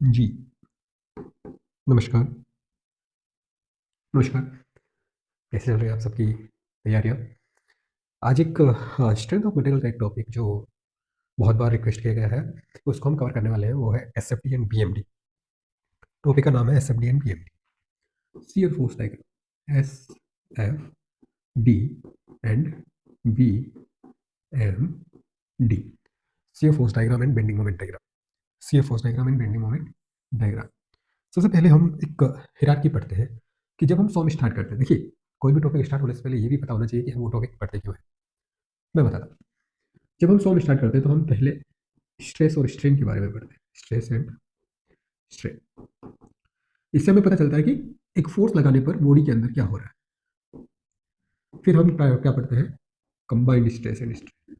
जी, नमस्कार, नमस्कार। कैसे चल रही है आप सबकी तैयारियाँ? आज एक स्ट्रेंथ ऑफ मटेरियल का एक टॉपिक जो बहुत बार रिक्वेस्ट किया गया है, उसको हम कवर करने वाले हैं, वो है एसएफडी एंड बीएमडी। टॉपिक का नाम है SFD and BMD. Shear force diagram, SFD and BMD. Shear force diagram and bending moment diagram. Shear force diagram and bending moment diagram. सबसे पहले हम एक हिरार्की पढ़ते हैं कि जब हम सॉम स्टार्ट करते हैं, देखिए कोई भी टॉपिक स्टार्ट होने से पहले ये भी पता होना चाहिए कि हम वो टॉपिक पढ़ते क्यों हैं। मैं बताता हूँ। जब हम सॉम स्टार्ट करते हैं तो हम पहले स्ट्रेस और स्ट्रेन के बारे में पढ़ते हैं, स्ट्रेस एंड स्ट्रेन। इससे हमें पता चलता है कि एक फोर्स लगाने पर बॉडी के अंदर क्या हो रहा है। फिर हम क्या पढ़ते हैं, कंबाइंड स्ट्रेस एंड स्ट्रेन।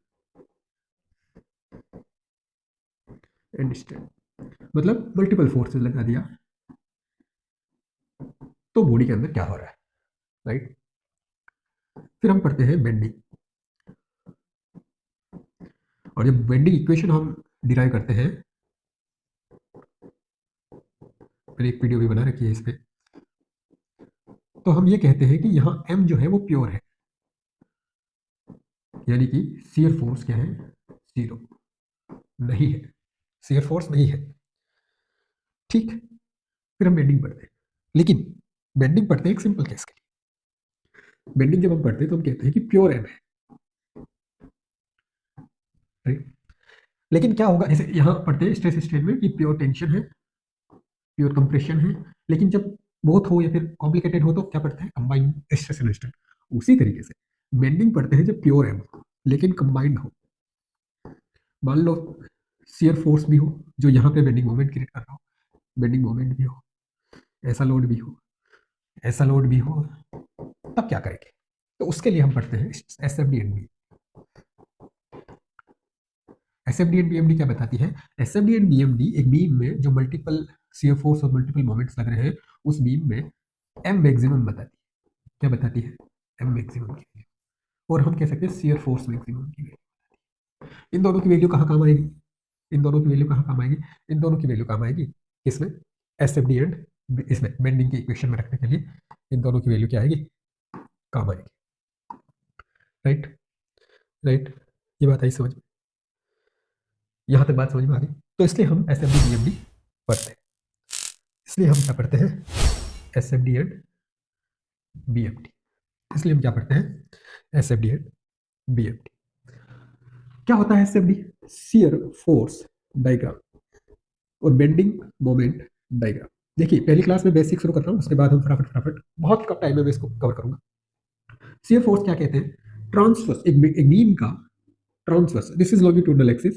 मतलब मल्टीपल फोर्सेस लगा दिया तो बॉडी के अंदर क्या हो रहा है, राइट। फिर हम पढ़ते हैं बेंडिंग, और जब बेंडिंग इक्वेशन हम डिराइव करते हैं, मैंने एक वीडियो भी बना रखी है इस पे, तो हम ये कहते हैं कि यहाँ m जो है वो प्योर है, यानी कि शियर फोर्स क्या है, जीरो नहीं है, शियर फोर्स नहीं है। ठीक। फिर हम बेंडिंग पढ़ते हैं, लेकिन बेंडिंग पढ़ते हैं एक सिंपल केस के लिए। बेंडिंग जब हम पढ़ते हैं तो हम कहते हैं कि प्योर एम है, राइट। लेकिन क्या होगा, जैसे यहाँ पढ़ते हैं स्ट्रेस स्ट्रेन में कि प्योर टेंशन है, प्योर कंप्रेशन है, लेकिन जब बहुत हो या फिर कॉम्प्लिकेटेड हो तो क्या पढ़ते हैं, कंबाइंड स्ट्रेस एंड स्ट्रेन। उसी तरीके से बेंडिंग पढ़ते हैं जब प्योर एम लेकिन कंबाइंड हो। मान लो शियर फोर्स भी हो जो यहाँ पे बेंडिंग मोमेंट क्रिएट कर रहा हो, बेंडिंग मोमेंट भी हो, ऐसा लोड भी हो, ऐसा लोड भी हो, तब क्या करेंगे। तो उसके लिए हम पढ़ते हैं S F D and B. S F D and B M D क्या बताती है, S F D and B M D एक बीम में जो मल्टीपल शियर फोर्स और मल्टीपल मोमेंट्स लग रहे हैं, उस बीम में एम मैक्सिमम बताती है। क्या बताती है, एम मैक्सिमम की वैल्यू। और हम कह सकते हैं शियर फोर्स मैक्सिमम की वैल्यू। इन दोनों की वैल्यू कहाँ काम आएगी, इन दोनों की वैल्यू कहाँ काम आएगी, इन दोनों की वैल्यू काम आएगी किसमें, एस एफ डी एंड इसमें बेंडिंग की इक्वेशन में रखने के लिए इन दोनों की वैल्यू क्या आएगी, काम आएगी, राइट। राइट। ये बात आई समझ में, यहाँ तक बात समझ में आ गई। तो इसलिए हम S F D B M D पढ़ते हैं। इसलिए हम क्या पढ़ते हैं, S F D and B M D. इसलिए हम क्या पढ़ते हैं, S F D and B M D. क्या होता है S F D, shear force diagram और बेंडिंग मोमेंट डायग्राम। देखिए पहली क्लास में बेसिक शुरू कर रहा हूँ, उसके बाद हम फटाफट फटाफट, बहुत कम टाइम में मैं इसको कवर करूंगा। शियर फोर्स क्या कहते हैं, ट्रांसवर्स, एक बीम का transverse, this is longitudinal axis,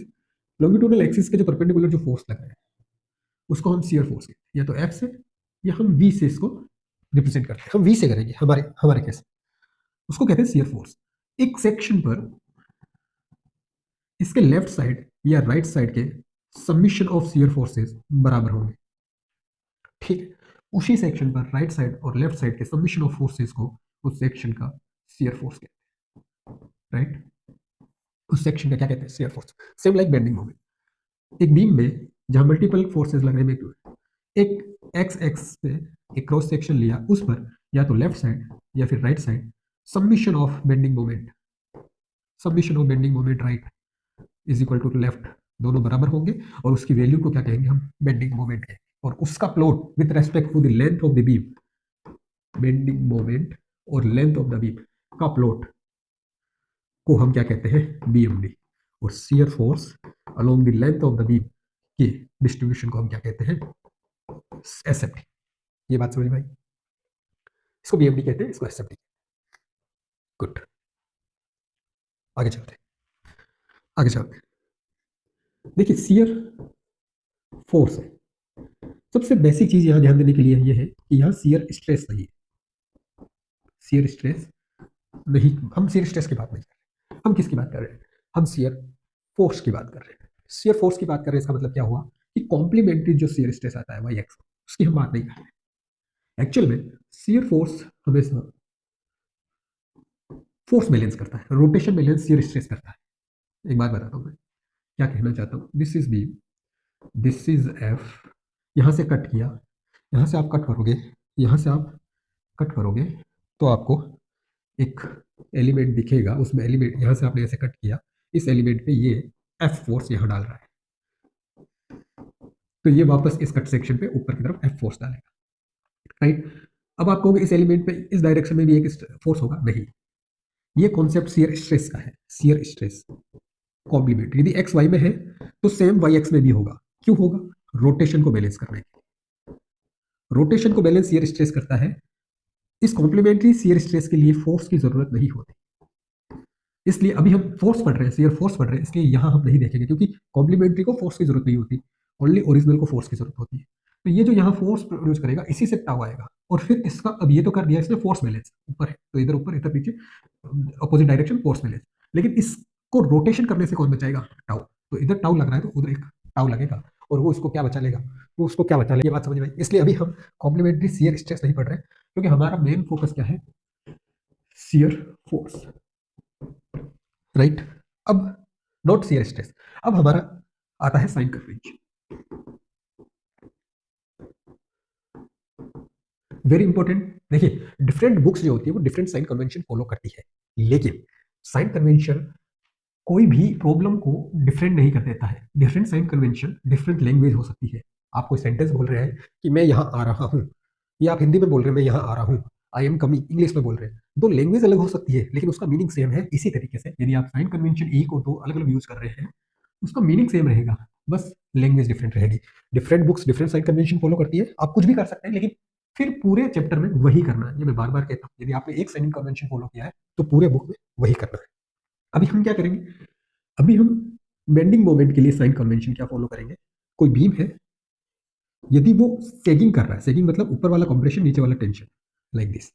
longitudinal axis के जो परपेंडिकुलर जो फोर्स लग रहा है उसको हम शियर फोर्स कहते हैं, या तो एफ से या हम वी से इसको रिप्रेजेंट करते हैं। हम वी से करेंगे हमारे हमारे केस में, उसको कहते हैं शियर फोर्स। एक सेक्शन पर इसके लेफ्ट साइड या राइट साइड के सबमिशन ऑफ शियर फोर्सेस बराबर होंगे। ठीक है, उसी सेक्शन पर राइट साइड और लेफ्ट साइड के सबमिशन ऑफ फोर्सेस को उस सेक्शन का शियर फोर्स कहते हैं, राइट। उस सेक्शन का क्या कहते हैं, shear force. Same like bending moment, एक बीम में जहां मल्टीपल फोर्सेस लग रहे हैं, एक एक्स एक्स पे एक क्रॉस सेक्शन लिया, उस पर या तो लेफ्ट साइड या फिर right side submission of bending moment, submission of bending moment right is equal to left, दोनों बराबर होंगे, और उसकी वैल्यू को क्या कहेंगे हम, बेंडिंग मोमेंट कहेंगे। और उसका plot with respect to the length of the beam, bending moment और लेंथ ऑफ द बीम का प्लॉट को हम क्या कहते हैं, बीएमडी। और shear force along the length of the beam के डिस्ट्रीब्यूशन को हम क्या कहते हैं, एसएफडी। ये बात समझ में आई, इसको बीएमडी कहते हैं, इसको एसएफडी। गुड, आगे चलते हैं, आगे चलते हैं। देखिए शियर फोर्स है, सबसे बेसिक चीज यहां ध्यान देने के लिए ये है कि यहां शियर स्ट्रेस नहीं है, शियर स्ट्रेस नहीं, हम शियर स्ट्रेस की बात नहीं कर रहे, हम किसकी बात कर रहे हैं, हम शियर फोर्स की बात कर रहे हैं। शियर फोर्स की बात कर रहे हैं, इसका मतलब क्या हुआ कि कॉम्प्लीमेंट्री जो शियर स्ट्रेस आता है वाई एक्स, उसकी हम बात नहीं कर रहे। एक्चुअल में शियर फोर्स हमेशा फोर्स बैलेंस करता है, रोटेशन बैलेंस शियर स्ट्रेस करता है। एक बात बताता हूँ मैं क्या कहना चाहता हूँ, this is B, this is F, यहाँ से कट किया, यहाँ से आप कट करोगे, यहाँ से आप कट करोगे तो आपको एक एलिमेंट दिखेगा, उसमें एलिमेंट यहाँ से आपने ऐसे कट किया, इस एलिमेंट पे ये एफ फोर्स यहाँ डाल रहा है, तो ये वापस इस कट सेक्शन पे ऊपर की तरफ एफ फोर्स डालेगा, राइट। अब आप कहोगे इस एलिमेंट पे इस डायरेक्शन में भी एक फोर्स होगा, नहीं, ये कॉन्सेप्ट शियर स्ट्रेस का है, शियर स्ट्रेस कॉम्प्लीमेंट, यदि एक्स वाई में है तो सेम वाई एक्स में भी होगा, क्यों होगा, रोटेशन को बैलेंस करने के लिए, रोटेशन को बैलेंस शियर स्ट्रेस करता है, इस कॉम्प्लीमेंट्री शियर स्ट्रेस के लिए फोर्स की जरूरत नहीं होती, इसलिए अभी हम फोर्स पढ़ रहे हैं, शियर फोर्स पढ़ रहे हैं, इसलिए यहां हम नहीं देखेंगे क्योंकि कॉम्प्लीमेंट्री को फोर्स की जरूरत नहीं होती, ओनली ओरिजिनल को फोर्स की जरूरत होती है। तो ये जो यहाँ फोर्स प्रोड्यूस करेगा इसी से टाउ आएगा, और फिर इसका अब ये तो कर दिया इसने फोर्स बैलेंस, ऊपर है तो इधर ऊपर इधर नीचे अपोजिट डायरेक्शन फोर्स बैलेंस, लेकिन इसको रोटेशन करने से कौन बचाएगा, टाउ, तो इधर टाउ लग रहा है तो उधर एक टाउ लगेगा, और वो उसको क्या बचा लेगा, वो उसको क्या बचा लेगा, ये बात समझ में आई। इसलिए अभी हम कॉम्प्लीमेंट्री शियर स्ट्रेस नहीं पढ़ रहे क्योंकि हमारा मेन फोकस क्या है, शियर फोर्स, राइट। अब नॉट शियर स्ट्रेस, अब हमारा आता है साइन कन्वेंशन, वेरी इंपॉर्टेंट। देखिए डिफरेंट बुक्स जो होती है वो डिफरेंट साइन कन्वेंशन फॉलो करती है, लेकिन साइन कन्वेंशन कोई भी प्रॉब्लम को डिफरेंट नहीं कर देता है, different sign convention different language हो सकती है, आप कोई सेंटेंस बोल रहे हैं कि मैं यहाँ आ रहा हूँ, या आप हिंदी में बोल रहे हैं मैं यहाँ आ रहा हूँ, आई एम कमिंग इंग्लिश में बोल रहे हैं, दो लैंग्वेज अलग हो सकती है लेकिन उसका मीनिंग सेम है। इसी तरीके से यदि आप साइन कन्वेंशन एक और दो अलग अलग यूज कर रहे हैं उसका मीनिंग सेम रहेगा, बस लैंग्वेज डिफरेंट रहेगी। Different books different sign convention follow करती है, आप कुछ भी कर सकते हैं लेकिन फिर पूरे चैप्टर में वही करना है, ये मैं बार बार कहता हूँ, यदि आपने एक साइन कन्वेंशन फॉलो किया है तो पूरे बुक में वही करना है। अभी हम क्या करेंगे, अभी हम बेंडिंग मोमेंट के लिए साइन कन्वेंशन क्या फॉलो करेंगे, कोई बीम है, यदि वो सेगिंग कर रहा है, सेगिंग मतलब ऊपर वाला कंप्रेशन नीचे वाला टेंशन, लाइक दिस,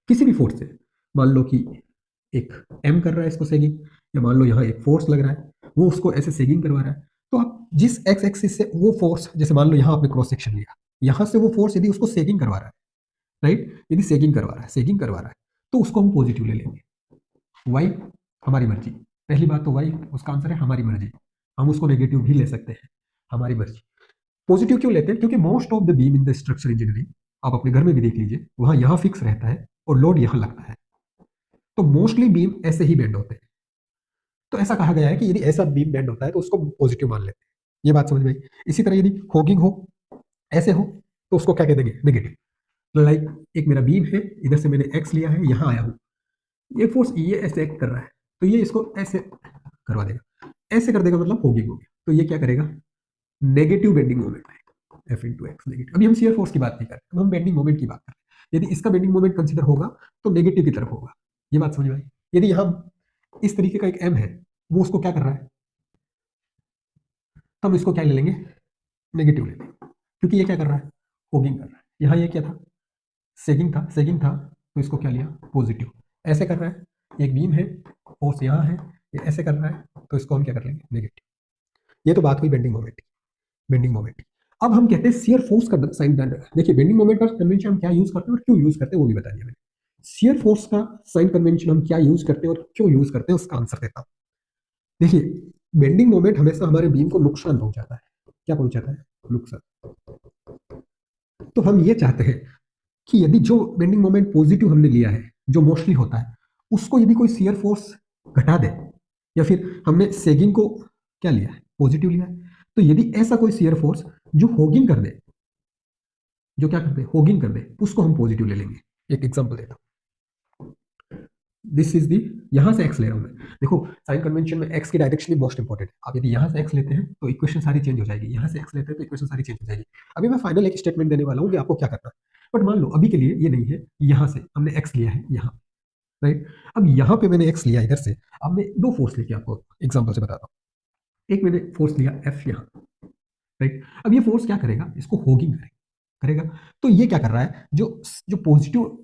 किसी भी फोर्स से, मान लो कि एक एम कर रहा है इसको सेगिंग, या मान लो यहाँ एक फोर्स लग रहा है वो उसको ऐसे सेगिंग करवा रहा है, तो आप जिस एक्स एक्सिस से वो फोर्स, जैसे मान लो यहाँ आपने क्रॉस सेक्शन लिया, यहाँ से वो फोर्स यदि उसको सेगिंग करवा रहा है, राइट, यदि सेगिंग करवा रहा है, सेगिंग करवा रहा है तो उसको हम पॉजिटिव ले लेंगे, वाई हमारी मर्जी, पहली बात तो वाई उसका आंसर है हमारी मर्जी, हम उसको नेगेटिव भी ले सकते हैं, हमारी मर्जी। पॉजिटिव क्यों लेते हैं, क्योंकि most of the beam in the structure engineering, आप अपने घर में भी देख लीजिए, वहां यहाँ फिक्स रहता है और लोड यहाँ लगता है, तो मोस्टली बीम ऐसे ही बेंड होते हैं, तो ऐसा कहा गया है कि यदि ऐसा बीम बेंड होता है तो उसको पॉजिटिव मान लेते हैं, ये बात समझ में आई। इसी तरह यदि होगिंग हो, ऐसे हो, तो उसको क्या कह देंगे, नेगेटिव। लाइक एक मेरा बीम है, इधर से मैंने एक्स लिया है, यहाँ आया हूँ, ये फोर्स ये ऐसे एक्ट कर रहा है तो ये इसको ऐसे करवा देगा, ऐसे कर देगा मतलब होगिंग हो गया, तो ये क्या करेगा, नेगेटिव बेंडिंग मोमेंट आएगा, एफ इंटू एक्स नेगेटिव। अभी हम शियर फोर्स की बात नहीं कर रहे, हम बेंडिंग मोमेंट की बात कर रहे हैं, यदि इसका बेंडिंग मोमेंट कंसीडर होगा तो नेगेटिव की तरफ होगा, ये बात समझ में आई। यदि हम इस तरीके का एक एम है, वो उसको क्या कर रहा है, तो हम इसको क्या ले लेंगे, नेगेटिव ले लेंगे, क्योंकि ये क्या कर रहा है, होगिंग कर रहा है, यहाँ ये क्या था, सेगिंग था, सेगिंग था, तो इसको क्या लिया, पॉजिटिव, ऐसे कर रहा है, एक बीम है, फोर्स यहाँ है, ये ऐसे कर रहा है तो इसको हम क्या कर लेंगे, नेगेटिव। ये तो बात हुई बेंडिंग मोमेंट की, बेंडिंग मोमेंट की। अब हम कहते हैं शियर फोर्स का साइन, देखिए बेंडिंग मोमेंट का कन्वेंशन हम क्या यूज करते हैं और क्यों यूज करते हैं वो भी बता दिया मैंने, शियर फोर्स का साइन कन्वेंशन हम क्या यूज करते हैं और क्यों यूज करते हैं उसका आंसर देता हूं। देखिए बेंडिंग मोमेंट हमेशा हमारे बीम को नुकसान पहुंचाता है, क्या पहुंचाता है, नुकसान। तो हम ये चाहते हैं कि यदि जो बेंडिंग मोमेंट पॉजिटिव हमने लिया है, जो मोस्टली होता है, उसको यदि कोई शियर फोर्स घटा दे, या फिर हमने सेगिंग को क्या लिया है, पॉजिटिव लिया है, तो यदि ऐसा कोई शियर फोर्स जो होगिंग कर दे, जो क्या कर दे, होगिंग कर दे, उसको हम पॉजिटिव ले लेंगे। एक एग्जांपल देता हूं, दिस इज दी, यहां से एक्स ले रहा हूं मैं, देखो साइन कन्वेंशन में एक्स की डायरेक्शन भी मोस्ट इंपॉर्टेंट है, आप यदि यहां से एक्स लेते हैं तो इक्वेशन सारी चेंज हो जाएगी, यहां से एक्स लेते हैं तो इक्वेशन सारी चेंज हो जाएगी। अभी मैं फाइनल एक स्टेटमेंट देने वाला हूं कि आपको क्या करना है, बट मान लो अभी के लिए ये नहीं है, यहां से हमने एक्स लिया है यहाँ, राइट। अब यहाँ पे मैंने एक्स लिया इधर से, अब मैं दो फोर्स लेके आपको एग्जाम्पल से बताता हूँ, एक मैंने फोर्स लिया एफ यहाँ, राइट। अब ये फोर्स क्या करेगा, इसको होगिंग करेगा, तो ये क्या कर रहा है, जो जो पॉजिटिव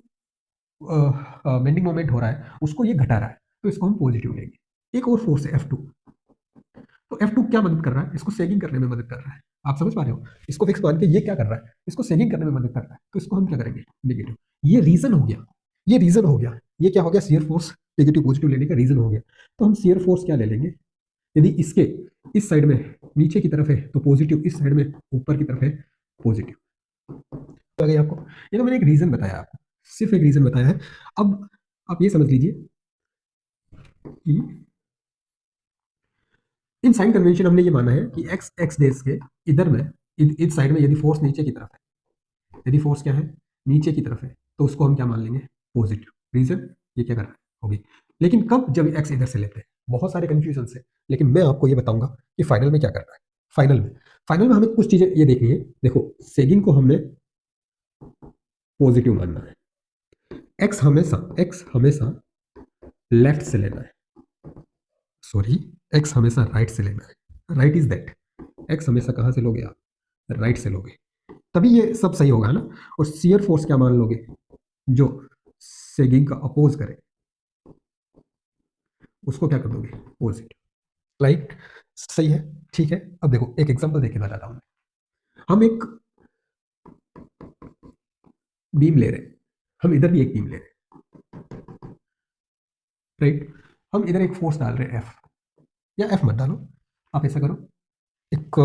बेंडिंग मोमेंट हो रहा है उसको ये घटा रहा है, तो इसको हम पॉजिटिव लेंगे। एक और फोर्स है F2, तो F2 क्या मदद कर रहा है, इसको सेगिंग करने में मदद कर रहा है, आप समझ पा रहे हो, इसको फिक्स मान के ये क्या कर रहा है, इसको सेगिंग करने में मदद कर रहा है, तो इसको हम क्या करेंगे, नेगेटिव। ये रीजन हो गया, ये रीजन हो गया, ये क्या हो गया, शियर फोर्स नेगेटिव पॉजिटिव लेने का रीजन हो गया। तो हम शियर फोर्स क्या ले लेंगे, यदि इसके इस साइड में नीचे की तरफ है तो पॉजिटिव, इस साइड में ऊपर की तरफ है पॉजिटिव। आ गई आपको? ये तो मैंने एक रीजन बताया आपको, सिर्फ एक रीजन बताया है। अब आप ये समझ लीजिए कि इन साइन कन्वेंशन हमने ये माना है कि एक्स एक्स डेज के इधर में, इस साइड में यदि फोर्स नीचे की तरफ है, यदि फोर्स क्या है, नीचे की तरफ है, तो उसको हम क्या मान लेंगे, पॉजिटिव। रीजन ये क्या कर रहा है, होगी। लेकिन कब, जब एक्स इधर से लेते हैं। बहुत सारे कंफ्यूजन है, लेकिन मैं आपको ये बताऊंगा कि फाइनल में क्या करना है। फाइनल में हमें कुछ चीजें ये देखनी है। देखो, सेगिंग को हमने पॉजिटिव मानना है, एक्स हमेशा लेफ्ट से लेना है, सॉरी, एक्स हमेशा राइट से लेना है। राइट इज दैट, एक्स हमेशा कहां से लोगे आप, राइट से लोगे, तभी ये सब सही होगा ना। और शियर फोर्स क्या मान लोगे, जो सेगिंग का अपोज करे उसको क्या कर दोगे, पॉजिटिव। राइट, सही है, ठीक है। अब देखो एक एग्जांपल देके बताता हूं। हम एक बीम ले रहे हैं, हम इधर भी एक बीम ले रहे हैं, राइट। हम इधर एक फोर्स डाल रहे हैं एफ, या एफ मत डालो, आप ऐसा करो, एक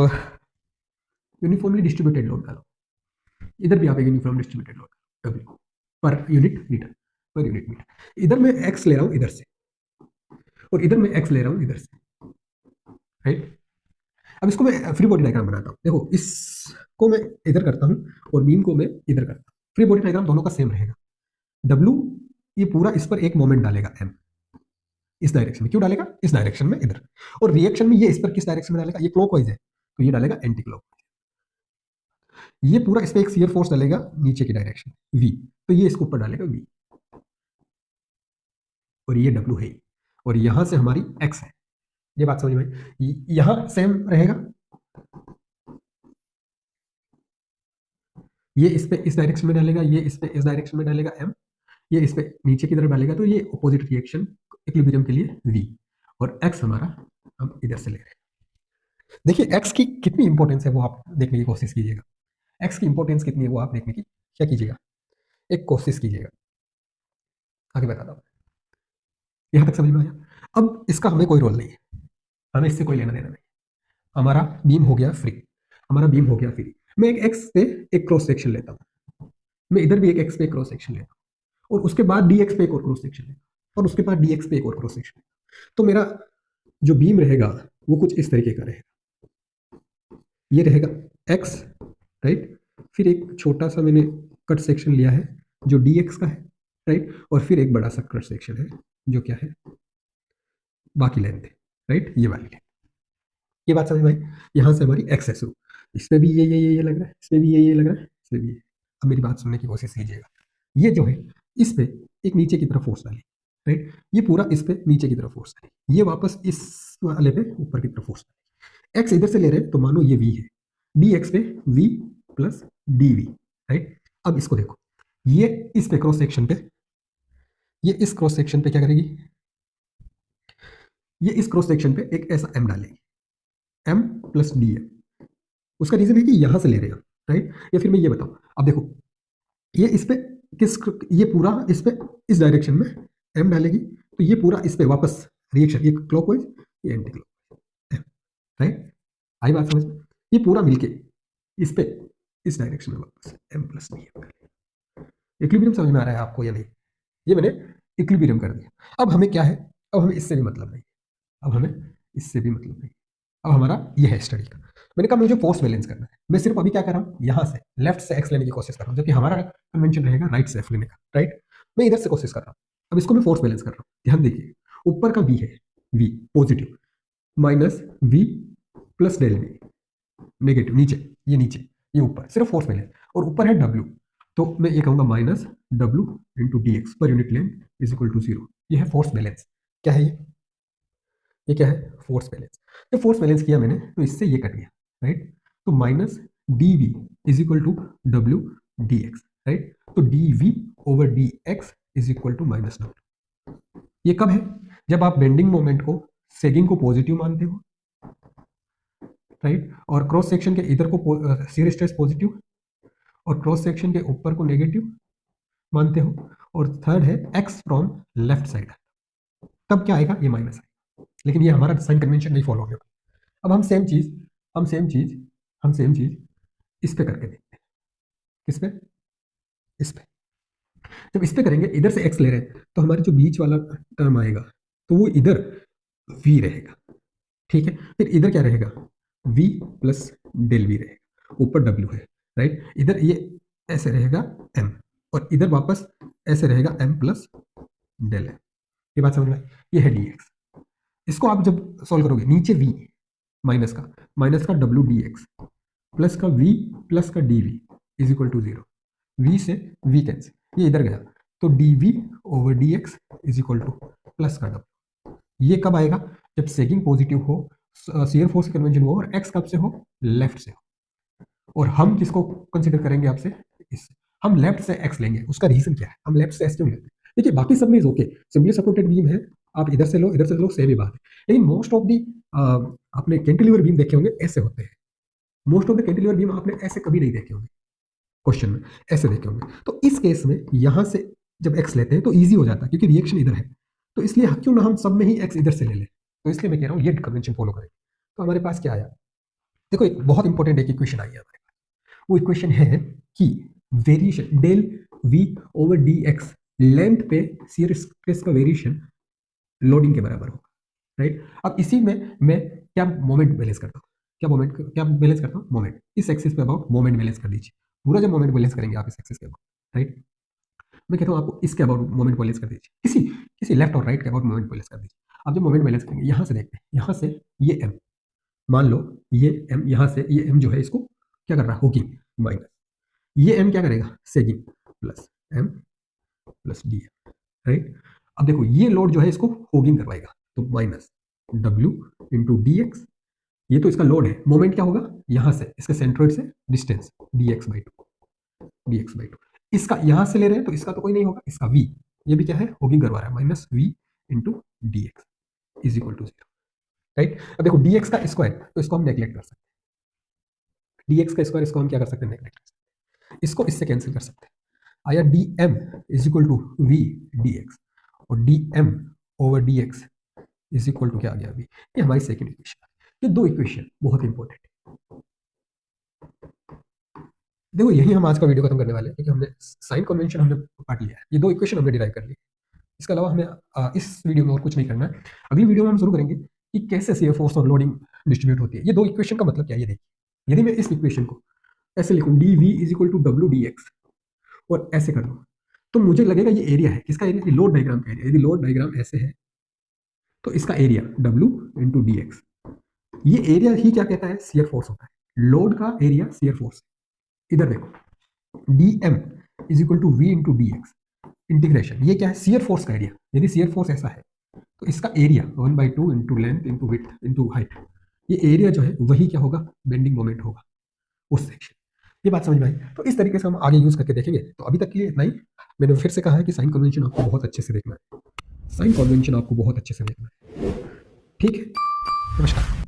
यूनिफॉर्मली डिस्ट्रीब्यूटेड लोड डालो। इधर भी आप एक uniform distributed load W per unit metre, per unit metre. इधर मैं एक्स ले रहा हूं इधर से, और इधर मैं एक्स ले रहा हूं इधर से, राइट। अब इसको मैं फ्री बॉडी डायग्राम बनाता हूं। देखो, इसको मैं इधर करता हूं और बीम को मैं इधर करता हूं। फ्री बॉडी डायग्राम दोनों का सेम रहेगा। डब्ल्यू ये पूरा इस पर एक मोमेंट डालेगा एम, इस डायरेक्शन में। क्यों डालेगा, इस डायरेक्शन में इधर। और रिएक्शन में ये इस पर किस डायरेक्शन में डालेगा, ये क्लॉकवाइज है तो ये डालेगा एंटी क्लॉकवाइज। ये पूरा इस पर एक शियर फोर्स डालेगा नीचे की डायरेक्शन वी, तो ये इसको ऊपर डालेगा वी, और ये डब्ल्यू है, और यहां से हमारी एक्स है। ये बात समझ में, यहां सेम रहेगा, ये इस पे इस डायरेक्शन में डालेगा, ये इस पे इस डायरेक्शन में डालेगा एम, ये इस पे नीचे की तरफ डालेगा, तो ये अपोजिट रिएक्शन इक्विलिब्रियम के लिए वी, और एक्स हमारा हम इधर से ले रहे हैं। देखिए एक्स की कितनी इंपॉर्टेंस है वो आप देखने की कोशिश कीजिएगा। एक्स की इंपॉर्टेंस कितनी है वो आप देखने की क्या कीजिएगा, एक कोशिश कीजिएगा। आगे बताता हूँ, यहां तक समझ में आया। अब इसका हमें कोई रोल नहीं है, हमें इससे कोई लेना देना नहीं। हमारा बीम हो गया फ्री, हमारा बीम हो गया फ्री। मैं एक एक्स पे एक क्रॉस सेक्शन लेता हूँ, मैं इधर भी एक एक्स पे क्रॉस सेक्शन लेता हूँ, और उसके बाद डी एक्स पे एक और क्रॉस सेक्शन लेता हूँ, और उसके बाद डी एक्स पे एक और क्रॉस सेक्शन लेता हूँ। तो मेरा जो बीम रहेगा वो कुछ इस तरीके का रहेगा, ये रहेगा एक्स, राइट। फिर एक छोटा सा मैंने कट सेक्शन लिया है जो डी एक्स का है, राइट। और फिर एक बड़ा सा कट सेक्शन है जो क्या है, बाकी लेंथ है, राइट, ये वाली लेंथ। ये बात समझ में आई। यहाँ से हमारी एक्स है शुरू, इसमें भी ये लग रहा है, इसमें भी ये लग रहा है, इसमें भी ये। अब मेरी बात सुनने की कोशिश कीजिएगा। ये जो है इस पे एक नीचे की तरफ फोर्स डाली, राइट। ये पूरा इस पे नीचे की तरफ फोर्स डाली, ये वापस इस वाले पे ऊपर की तरफ फोर्स डाली। एक्स इधर से ले रहे हैं तो मानो ये वी है, डी एक्स पे V plus D V, right. अब इसको देखो, ये इस पे क्रॉस सेक्शन पे, ये इस क्रॉस सेक्शन पे क्या करेगी, ये इस क्रॉस सेक्शन पे एक ऐसा एम डालेगी, एम प्लस डी एम। उसका रीजन है कि यहां से ले रहे हैं, राइट। या फिर मैं ये बताऊं, अब देखो, ये इस पे किस, ये पूरा इस पे इस डायरेक्शन में एम डालेगी, तो ये पूरा इस पे वापस रिएक्शन, ये क्लॉकवाइज, ये एंटी क्लॉकवाइज, राइट। आई बात समझ में, ये पूरा मिलके इस पे इस डायरेक्शन में वापस M plus D M. Equilibrium समझ में आ रहा है आपको या नहीं? ये मैंने इक्विलिब्रियम कर दिया। अब हमें क्या है, अब हमें इससे भी मतलब नहीं, अब हमें इससे भी मतलब नहीं। अब हमारा ये है स्टडी का, मैंने कहा मुझे फोर्स बैलेंस करना है। मैं सिर्फ अभी क्या कर रहा हूँ, यहाँ से लेफ्ट से एक्स लेने की कोशिश कर रहा हूँ, जबकि हमारा कन्वेंशन रहेगा राइट से एफ लेने का, राइट। मैं इधर से कोशिश कर रहा हूँ, अब इसको मैं फोर्स बैलेंस कर रहा हूँ। ध्यान देखिए, ऊपर का वी है, V positive, minus V plus del V negative, नीचे ये ऊपर, सिर्फ फोर्स बैलेंस। और ऊपर है डब्ल्यू, तो मैं ये कहूंगा minus W into D X per unit length is equal to 0। ये है फोर्स बैलेंस। क्या है ये क्या है, फोर्स बैलेंस। जब फोर्स बैलेंस किया मैंने तो इससे ये कट गया, राइट। तो minus D V is equal to W D X, right. तो D V over D X is equal to minus W. ये कब है, जब आप बेंडिंग मोमेंट को, सेगिंग को पॉजिटिव मानते हो, राइट। और क्रॉस सेक्शन के इधर को शियर स्ट्रेस पॉजिटिव, और क्रॉस सेक्शन के ऊपर को नेगेटिव मानते हो। और थर्ड है एक्स फ्रॉम लेफ्ट साइड, तब क्या आएगा, ये माइनस आएगा। लेकिन ये हमारा साइन कन्वेंशन नहीं फॉलो होगा। अब हम सेम चीज इस पे करके देखते हैं। किस पे? इस पे। जब इस पे करेंगे, इधर से एक्स ले रहे हैं, तो हमारे जो बीच वाला टर्म आएगा तो वो इधर v रहेगा। ठीक है, फिर इधर क्या रहेगा? v प्लस डेल v रहेगा, ऊपर w है, राइट। इधर ये ऐसे रहेगा m, और इधर वापस ऐसे रहेगा m प्लस डेल m। ये बात समझ में आई? ये है dx। इसको आप जब सॉल्व करोगे, नीचे v माइनस का w dx प्लस का v प्लस का dv is equal to 0। v से v कैंसिल, ये इधर गया, तो dv over dx is equal to plus का w। ये कब आएगा? जब सेगिंग पॉजिटिव हो, शियर फोर्स कन्वेंशन हो, और x कब से हो? लेफ्ट से हो। और हम किसको कंसिडर करेंगे आपसे? इस हम लेफ्ट से x लेंगे। उसका रीजन क्या है? हम लेफ्ट से s क्यों लेते हैं? देखिए, बाकी सब में is okay, simply supported beam है, आप इधर से लो इधर से लो, सेम ही बात है। लेकिन मोस्ट ऑफ दी आपने कैंटिलीवर बीम देखे होंगे ऐसे होते हैं। Most of the cantilever beam आपने ऐसे कभी नहीं देखे होंगे, क्वेश्चन में ऐसे देखे होंगे। तो इस केस में यहां से जब x लेते हैं तो ईजी हो जाता है, क्योंकि रिएक्शन इधर है। तो इसलिए क्यों ना हम सब में ही x इधर से ले लें। तो इसलिए मैं कह रहा हूँ ये कन्वेंशन फॉलो करें। तो हमारे पास क्या आया? देखो, एक बहुत इंपॉर्टेंट एक इक्वेशन आई है हमारे पास। वो इक्वेशन है कि variation del v over D X, length पे शियर स्ट्रेस का वेरिएशन लोडिंग के बराबर होगा, राइट। अब इसी में मैं क्या मोमेंट बैलेंस करता हूँ? क्या बैलेंस करता हूँ? मोमेंट। इस एक्सिस पे अबाउट मोमेंट बैलेंस कर दीजिए। पूरा जब मोमेंट बैलेंस करेंगे आप इस एक्सिस के अबाउट, राइट, मैं कहता हूँ आपको इसके अबाउट मोमेंट बैलेंस कर दीजिए, किसी किसी लेफ्ट और राइट के अबाउट मोमेंट बैलेंस कर दीजिए। आप जब मोमेंट बैलेंस करेंगे, यहाँ से देखते हैं, यहाँ से ये m, मान लो ये m, यहाँ से ये m जो है इसको क्या कर रहा है? होगिंग, माइनस ये m क्या करेगा? Sagging, plus m plus D, right. अब देखो, ये लोड जो है इसको होगिंग करवाएगा, तो minus w into D x, ये तो इसका लोड है। मोमेंट क्या होगा? यहाँ से इसके सेंट्रोइड से डिस्टेंस dx/2 इसका यहाँ से ले रहे हैं तो इसका तो कोई नहीं होगा, इसका v, ये भी क्या है? होगिंग करवा रहा है, minus v into D X is equal to 0, right. अब देखो, dx का स्क्वायर तो इसको हम नेग्लेक्ट कर सकते हैं, dx का स्क्वायर इसको हम क्या कर सकते हैं? नेग्लेक्ट कर सकते हैं। इसको इससे कैंसिल कर सकते हैं। आया dm is equal to v dx, और dm over dx is equal to क्या आ गया? v। ये हमारी सेकंड इक्वेशन है। ये दो इक्वेशन बहुत इंपॉर्टेंट है। देखो, यही हम आज का वीडियो खत्म करने वाले हैं, क्योंकि हमने साइन कन्वेंशन हमने पढ़ लिया है, ये दो इक्वेशन हमने डिराइव कर ली। इसके अलावा हमें इस वीडियो में और कुछ नहीं करना है। अगली वीडियो में हम शुरू करेंगे कि कैसे शियर फोर्स और लोडिंग डिस्ट्रीब्यूट होती है। ये दो इक्वेशन का मतलब क्या है ये देखिए। यदि मैं इस इक्वेशन को ऐसे लिखूं, D V is equal to W D X, और ऐसे कर दूं, तो मुझे लगेगा ये एरिया है। किसका एरिया? ये लोड डायग्राम का एरिया। यदि लोड डायग्राम ऐसे है तो इसका area W into D x, ये एरिया ही क्या कहता है? शियर फोर्स होता है। लोड का एरिया शियर फोर्स। इधर देखो, dm is equal to v into D X, integration, ये क्या है? शियर फोर्स का एरिया। यदि शियर फोर्स ऐसा है तो इसका area 1/2 into length into width into height, ये एरिया जो है वही क्या होगा? बेंडिंग मोमेंट होगा उस सेक्शन। ये बात समझ में आई? तो इस तरीके से हम आगे यूज करके देखेंगे। तो अभी तक के लिए इतना ही। मैंने फिर से कहा है कि साइन कन्वेंशन आपको बहुत अच्छे से देखना है, साइन कन्वेंशन आपको बहुत अच्छे से देखना है, ठीक है। नमस्कार।